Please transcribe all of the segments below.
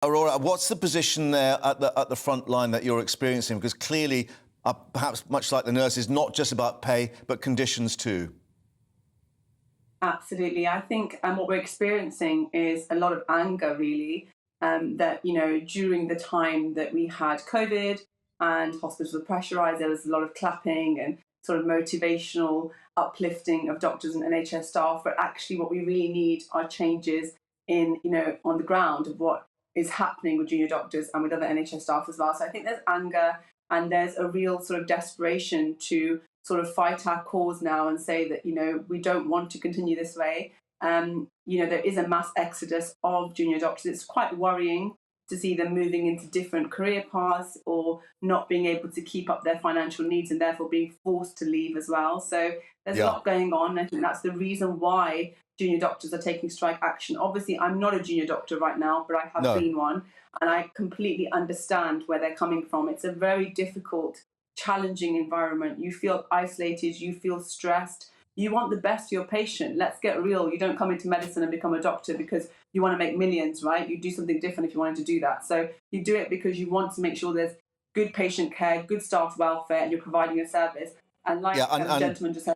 Aurora, what's the position there at the front line that you're experiencing? Because clearly, perhaps much like the nurses, not just about pay, but conditions too. Absolutely. I think what we're experiencing is a lot of anger, really, that, during the time that we had COVID and hospitals were pressurised, there was a lot of clapping and sort of motivational uplifting of doctors and NHS staff. But actually what we really need are changes in, on the ground of what is happening with junior doctors and with other NHS staff as well. So I think there's anger and there's a real sort of desperation to sort of fight our cause now and say that, we don't want to continue this way. There is a mass exodus of junior doctors. It's quite worrying to see them moving into different career paths or not being able to keep up their financial needs and therefore being forced to leave as well. So there's a lot going on. I think that's the reason why junior doctors are taking strike action. Obviously, I'm not a junior doctor right now, but I have been one, and I completely understand where they're coming from. It's a very difficult, challenging environment. You feel isolated, you feel stressed. You want the best for your patient. Let's get real. You don't come into medicine and become a doctor because you want to make millions, right? You do something different if you wanted to do that. So you do it because you want to make sure there's good patient care, good staff welfare, and you're providing a service. And like the gentleman just said,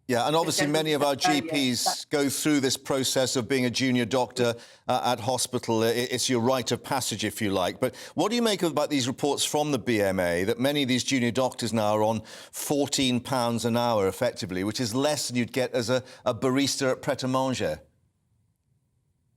yeah, and obviously many of our GPs go through this process of being a junior doctor at hospital. It's your rite of passage, if you like. But what do you make about these reports from the BMA that many of these junior doctors now are on £14 an hour, effectively, which is less than you'd get as a barista at Pret-a-Manger?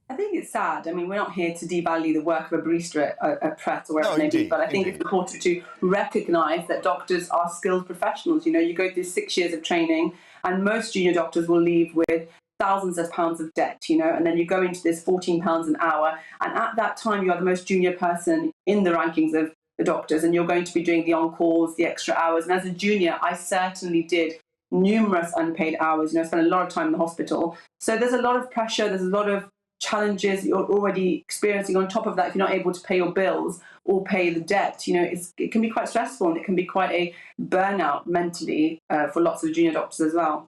I think it's sad. I mean, we're not here to devalue the work of a barista at Pret or wherever it may be, but I think it's important to recognise that doctors are skilled professionals. You go through 6 years of training, and most junior doctors will leave with thousands of pounds of debt, and then you go into this £14 an hour, and at that time you are the most junior person in the rankings of the doctors, and you're going to be doing the on-calls, the extra hours. And as a junior, I certainly did numerous unpaid hours. I spent a lot of time in the hospital. So there's a lot of pressure, there's a lot of challenges you're already experiencing. On top of that, if you're not able to pay your bills or pay the debt, it can be quite stressful, and it can be quite a burnout mentally for lots of junior doctors as well.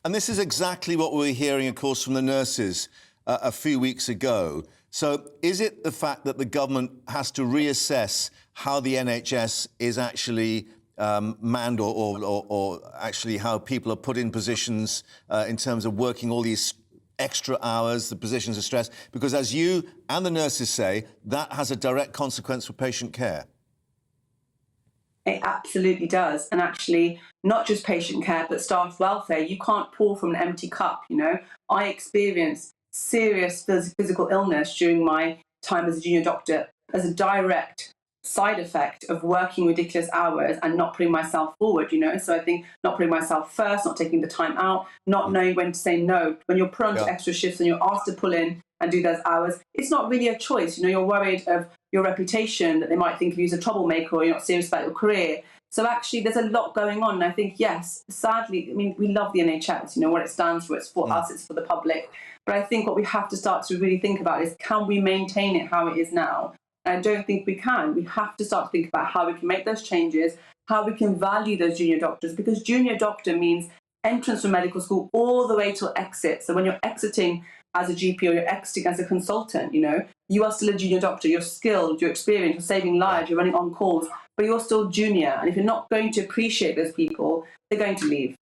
And this is exactly what we were hearing, of course, from the nurses a few weeks ago. So is it the fact that the government has to reassess how the NHS is actually manned or actually how people are put in positions in terms of working all these extra hours, the positions of stress? Because as you and the nurses say, that has a direct consequence for patient care. It absolutely does. And actually, not just patient care, but staff welfare. You can't pour from an empty cup, I experienced serious physical illness during my time as a junior doctor as a direct side effect of working ridiculous hours and not putting myself forward, So I think not putting myself first, not taking the time out, not knowing when to say no. When you're put onto extra shifts and you're asked to pull in and do those hours, it's not really a choice. You're worried of your reputation, that they might think of you as a troublemaker or you're not serious about your career. So actually, there's a lot going on. And I think, yes, sadly, we love the NHS, what it stands for. It's for us, it's for the public. But I think what we have to start to really think about is, can we maintain it how it is now? And I don't think we can. We have to start to think about how we can make those changes, how we can value those junior doctors, because junior doctor means entrance from medical school all the way till exit. So when you're exiting as a GP or you're exiting as a consultant, you are still a junior doctor. You're skilled, you're experienced, you're saving lives, you're running on calls, but you're still junior. And if you're not going to appreciate those people, they're going to leave.